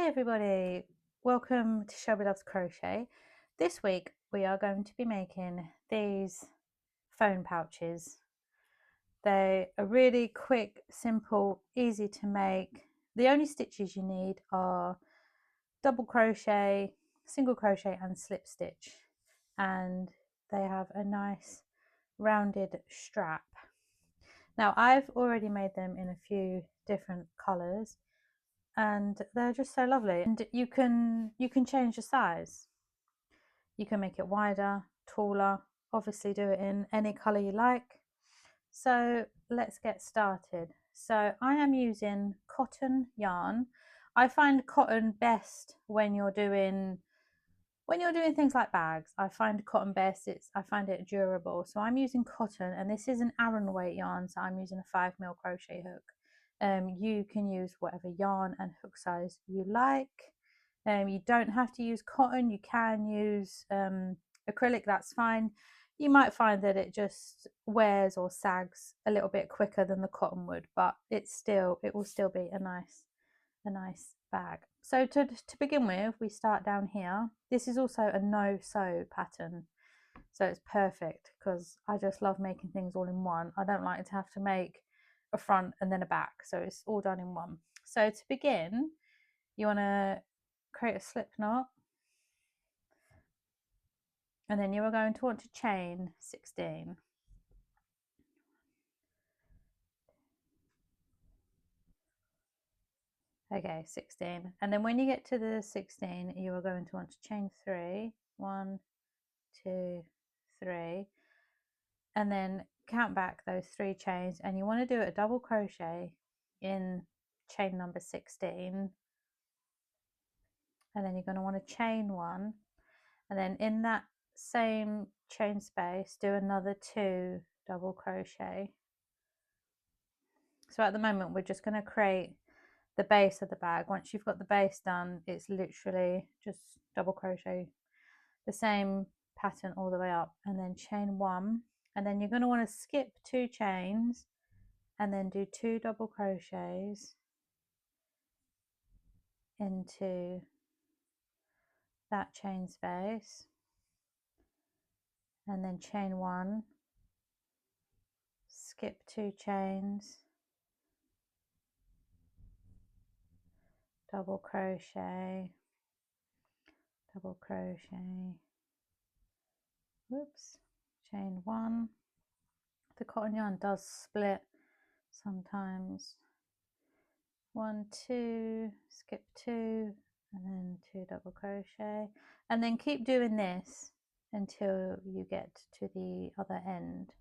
Hi everybody, welcome to Shelby Loves Crochet. This week we are going to be making these phone pouches. They are really quick, simple, easy to make. The only stitches you need are double crochet, single crochet and slip stitch, and they have a nice rounded strap. Now I've already made them in a few different colours and they're just so lovely, and you can change the size. You can make it wider, taller, obviously do it in any color you like. So let's get started. So I am using cotton yarn. I find cotton best when you're doing things like bags. I find cotton best. I find it durable. So I'm using cotton, and this is an Aran weight yarn, so I'm using a 5mm crochet hook. You can use whatever yarn and hook size you like. You don't have to use cotton. You can use acrylic, that's fine. You might find that it just wears or sags a little bit quicker than the cotton would, but it will still be a nice bag. So to begin with, we start down here. This is also a no sew pattern, so it's perfect because I just love making things all in one. I don't like to have to make a front and then a back, so it's all done in one. So to begin, you want to create a slip knot, and then you are going to want to chain 16. Okay, 16. And then when you get to the 16, you are going to want to chain 3. 1, 2, 3. And then count back those 3 chains, and you want to do a double crochet in chain number 16, and then you're going to want to chain 1, and then in that same chain space do another 2 double crochet. So at the moment we're just going to create the base of the bag. Once you've got the base done, it's literally just double crochet the same pattern all the way up, and then chain 1, and then you're going to want to skip 2 chains and then do 2 double crochets into that chain space, and then chain 1, skip 2 chains, double crochet, double crochet, whoops, chain 1. The cotton yarn does split sometimes. 1, 2, skip 2, and then 2 double crochet, and then keep doing this until you get to the other end.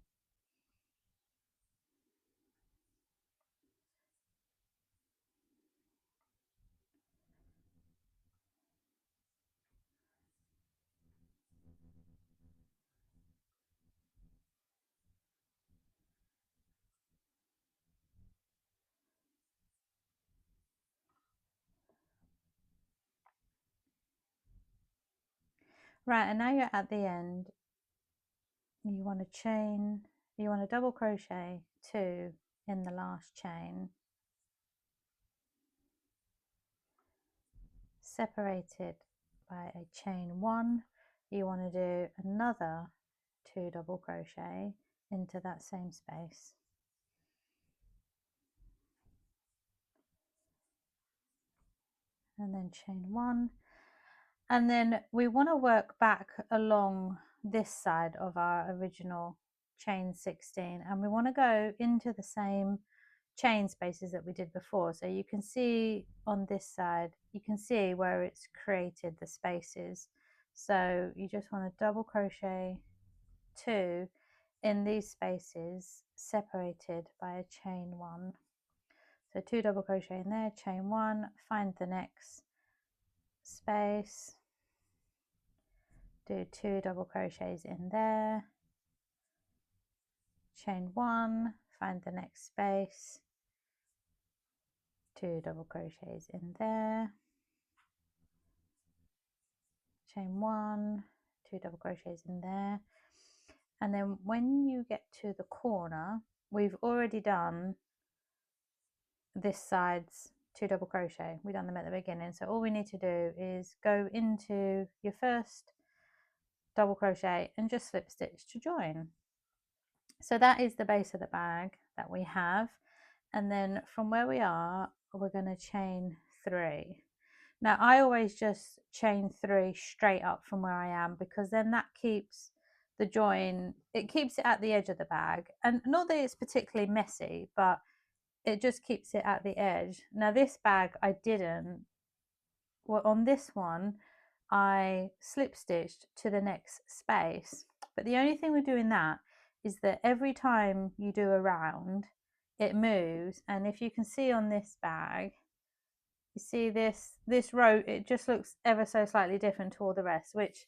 Right, and now you're at the end. You want to double crochet 2 in the last chain, separated by a chain 1. You want to do another 2 double crochet into that same space, and then chain 1. And then we want to work back along this side of our original chain 16, and we want to go into the same chain spaces that we did before. So you can see on this side, you can see where it's created the spaces. So you just want to double crochet 2 in these spaces, separated by a chain 1. So 2 double crochet in there, chain 1, find the next space, do 2 double crochets in there, chain 1, find the next space, 2 double crochets in there, chain 1, 2 double crochets in there, and then when you get to the corner, we've already done this side's 2 double crochet. We done them at the beginning, so all we need to do is go into your first double crochet and just slip stitch to join. So that is the base of the bag that we have, and then from where we are, we're going to chain 3. Now I always just chain 3 straight up from where I am, because then that keeps the join, it keeps it at the edge of the bag, and not that it's particularly messy, but it just keeps it at the edge. Now this bag I didn't, well, on this one I slip stitched to the next space, but the only thing with doing that is that every time you do a round it moves, and if you can see on this bag, you see this row, it just looks ever so slightly different to all the rest, which,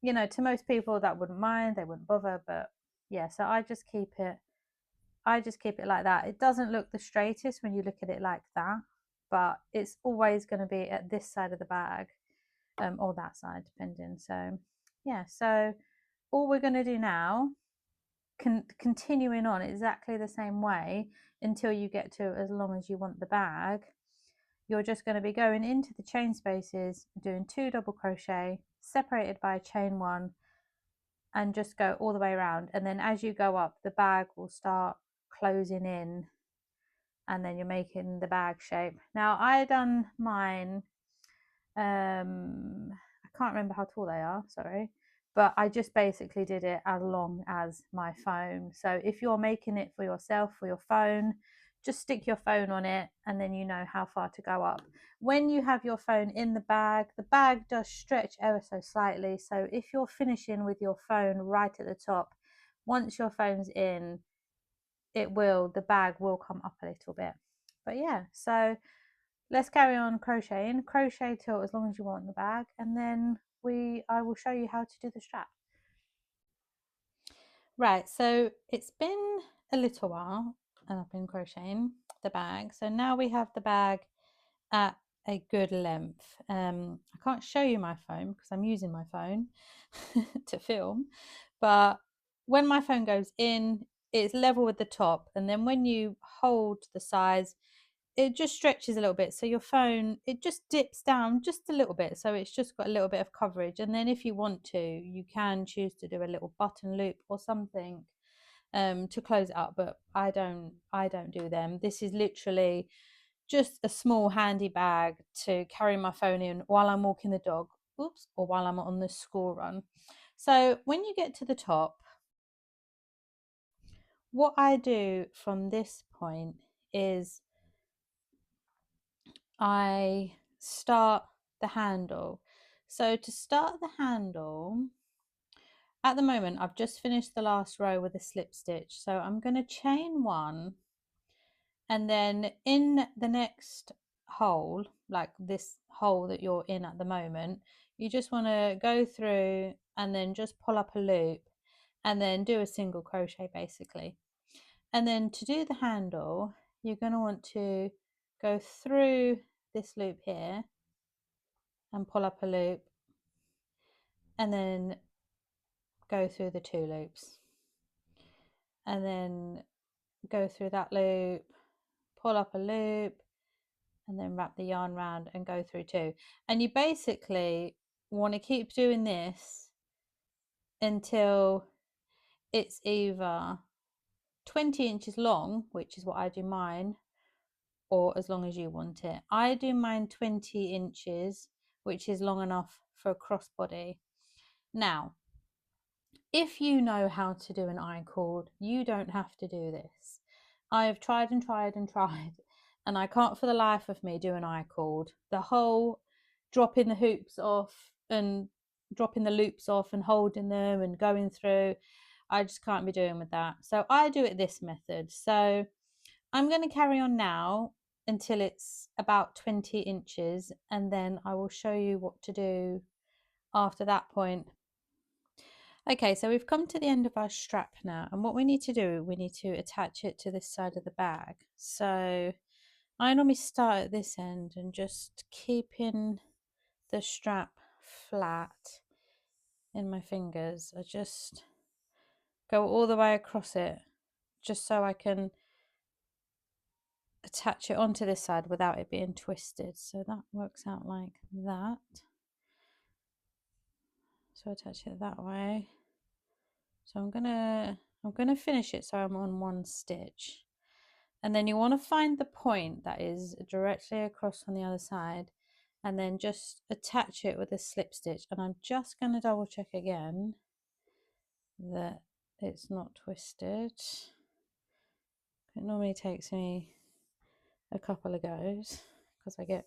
you know, to most people that wouldn't mind, they wouldn't bother, but yeah, so I just keep it like that. It doesn't look the straightest when you look at it like that, but it's always going to be at this side of the bag, or that side depending. So yeah, so all we're going to do now, continuing on exactly the same way until you get to as long as you want the bag, you're just going to be going into the chain spaces, doing 2 double crochet separated by a chain 1, and just go all the way around, and then as you go up the bag will start closing in, and then you're making the bag shape. Now I done mine, I can't remember how tall they are, sorry, but I just basically did it as long as my phone. So if you're making it for yourself, for your phone, just stick your phone on it, and then you know how far to go up. When you have your phone in the bag does stretch ever so slightly, so if you're finishing with your phone right at the top, once your phone's in, the bag will come up a little bit. But yeah, so let's carry on crocheting. Crochet till as long as you want in the bag, and then I will show you how to do the strap. Right, so it's been a little while and I've been crocheting the bag. So now we have the bag at a good length. I can't show you my phone because I'm using my phone to film, but when my phone goes in, it's level with the top, and then when you hold the sides, it just stretches a little bit, so your phone, it just dips down just a little bit, so it's just got a little bit of coverage. And then if you want to, you can choose to do a little button loop or something to close it up, but I don't do them. This is literally just a small handy bag to carry my phone in while I'm walking the dog, oops, or while I'm on the school run. So when you get to the top, what I do from this point is I start the handle. So to start the handle, at the moment I've just finished the last row with a slip stitch, so I'm going to chain 1, and then in the next hole, like this hole that you're in at the moment, you just want to go through and then just pull up a loop and then do a single crochet basically. And then to do the handle, you're going to want to go through this loop here and pull up a loop, and then go through the 2 loops, and then go through that loop, pull up a loop, and then wrap the yarn round and go through 2. And you basically want to keep doing this until it's either 20 inches long, which is what I do mine, or as long as you want it. I do mine 20 inches, which is long enough for a crossbody. Now, if you know how to do an I-cord, you don't have to do this. I have tried and tried and tried, and I can't for the life of me do an I-cord. The whole dropping the hoops off and dropping the loops off and holding them and going through, I just can't be doing with that. So I do it this method. So I'm going to carry on now until it's about 20 inches, and then I will show you what to do after that point. Okay, so we've come to the end of our strap now, and what we need to do, we need to attach it to this side of the bag. So I normally start at this end and just keeping the strap flat in my fingers. I just go all the way across it just so I can attach it onto this side without it being twisted. So that works out like that. So attach it that way. So I'm gonna finish it so I'm on one stitch. And then you want to find the point that is directly across on the other side and then just attach it with a slip stitch. And I'm just going to double check again that it's not twisted. It normally takes me a couple of goes because I get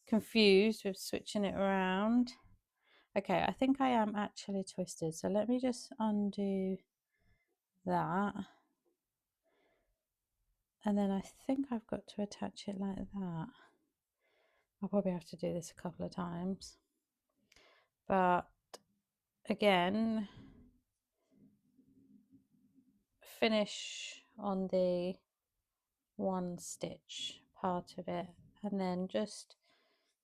confused with switching it around. Okay, I think I am actually twisted. So let me just undo that. And then I think I've got to attach it like that. I'll probably have to do this a couple of times. But again, finish on the one stitch part of it and then just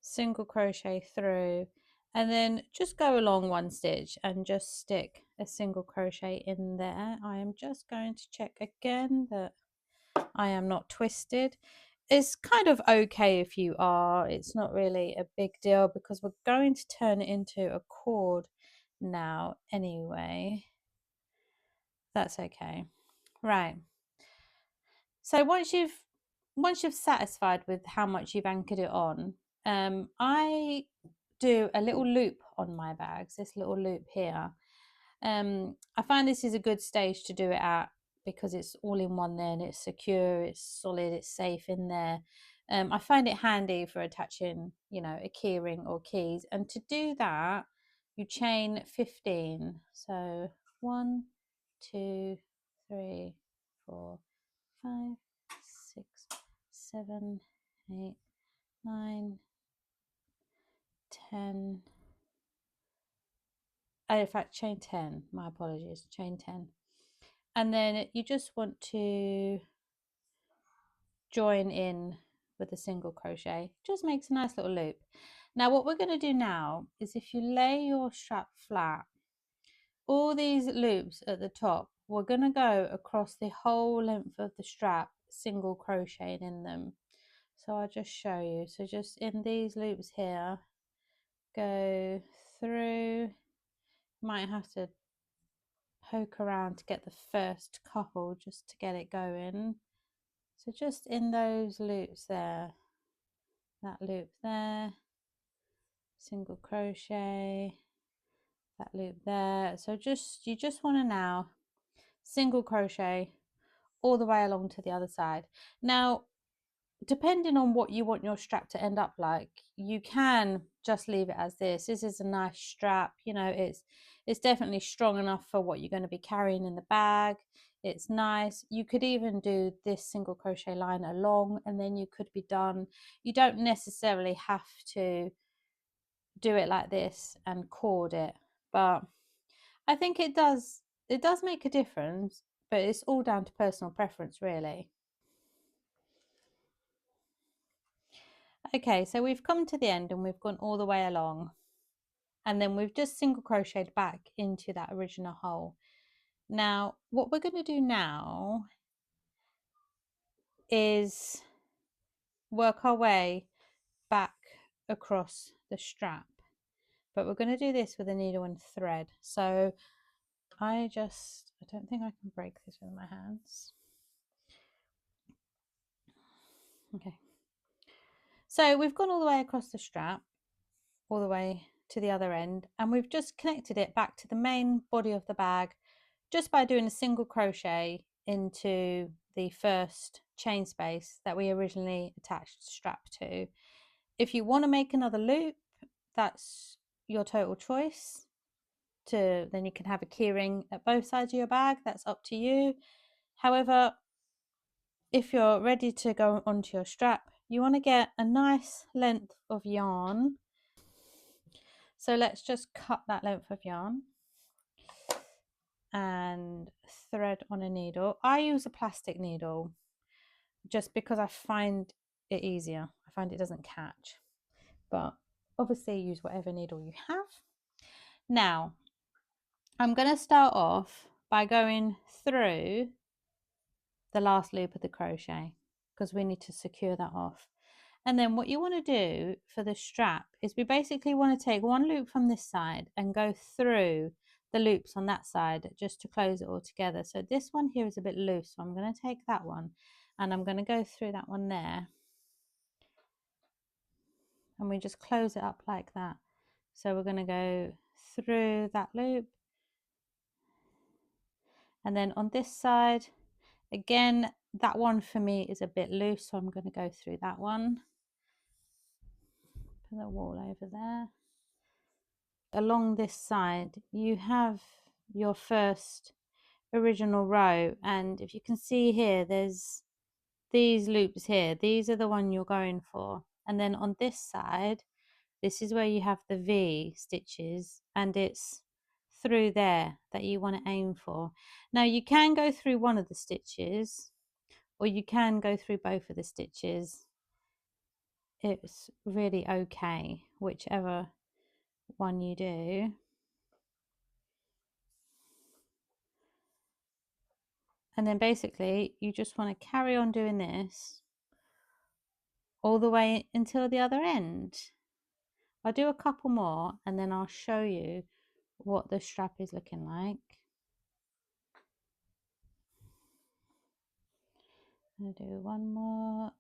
single crochet through and then just go along one stitch and just stick a single crochet in there. I am just going to check again that I am not twisted. It's kind of okay if you are. It's not really a big deal because we're going to turn it into a cord now anyway. That's okay. Right. So once you've satisfied with how much you've anchored it on, I do a little loop on my bags, this little loop here. I find this is a good stage to do it at because it's all in one then, it's secure, it's solid, it's safe in there. I find it handy for attaching, you know, a keyring or keys. And to do that, you chain 15. So 1, 2, 3, 4, 5, 6, 7, 8, 9, 10. Oh, in fact, chain 10. My apologies, chain 10. And then you just want to join in with a single crochet. Just makes a nice little loop. Now what we're going to do now is if you lay your strap flat, all these loops at the top, we're going to go across the whole length of the strap, single crocheting in them. So I'll just show you. So just in these loops here, go through, might have to poke around to get the first couple just to get it going. So just in those loops there, that loop there, single crochet, that loop there. So you just want to now single crochet all the way along to the other side. Now depending on what you want your strap to end up like, you can just leave it as this. This is a nice strap, you know, it's definitely strong enough for what you're going to be carrying in the bag. It's nice. You could even do this single crochet line along and then you could be done. You don't necessarily have to do it like this and cord it, but I think it does make a difference, but it's all down to personal preference really. Okay, so we've come to the end and we've gone all the way along and then we've just single crocheted back into that original hole. Now what we're going to do now is work our way back across the strap, but we're going to do this with a needle and thread. So I don't think I can break this with my hands. Okay, so we've gone all the way across the strap, all the way to the other end, and we've just connected it back to the main body of the bag just by doing a single crochet into the first chain space that we originally attached the strap to. If you want to make another loop, that's your total choice. Then you can have a keyring at both sides of your bag, that's up to you. However, if you're ready to go onto your strap, you want to get a nice length of yarn. So let's just cut that length of yarn and thread on a needle. I use a plastic needle just because I find it easier. I find it doesn't catch, but obviously use whatever needle you have. Now I'm going to start off by going through the last loop of the crochet because we need to secure that off. And then what you want to do for the strap is we basically want to take one loop from this side and go through the loops on that side just to close it all together. So this one here is a bit loose, so I'm going to take that one and I'm going to go through that one there, and we just close it up like that. So we're going to go through that loop, and then on this side again, that one for me is a bit loose, so I'm going to go through that one, put the wool over there. Along this side you have your first original row, and if you can see here, there's these loops here. These are the one you're going for, and then on this side, this is where you have the V stitches, and it's through there that you want to aim for. Now you can go through one of the stitches, or you can go through both of the stitches. It's really okay, whichever one you do. And then basically you just want to carry on doing this all the way until the other end. I'll do a couple more and then I'll show you what the strap is looking like. I'll do one more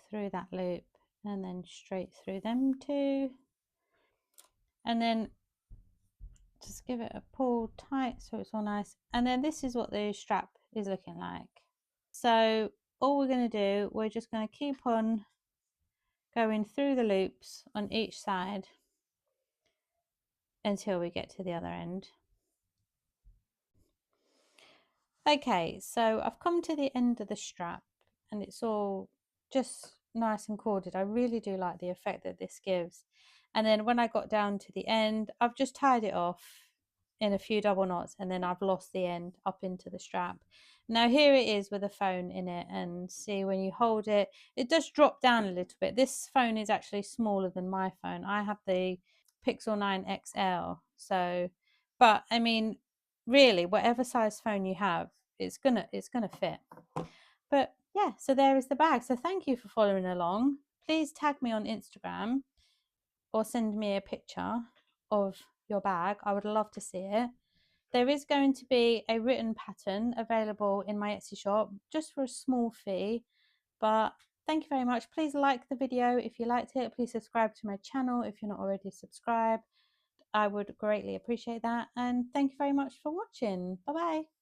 through that loop and then straight through them two, and then just give it a pull tight so it's all nice. And then this is what the strap is looking like. So all we're going to do, we're just going to keep on going through the loops on each side until we get to the other end. Okay, so I've come to the end of the strap and it's all just nice and corded. I really do like the effect that this gives. And then when I got down to the end, I've just tied it off in a few double knots, and then I've lost the end up into the strap. Now here it is with a phone in it, and see when you hold it, it does drop down a little bit. This phone is actually smaller than my phone. I have the Pixel 9 XL, so, but I mean, really whatever size phone you have, it's gonna fit. But yeah, so there is the bag. So thank you for following along. Please tag me on Instagram or send me a picture of your bag. I would love to see it. There is going to be a written pattern available in my Etsy shop just for a small fee. But thank you very much. Please like the video if you liked it. Please subscribe to my channel if you're not already subscribed. I would greatly appreciate that. And thank you very much for watching. Bye bye.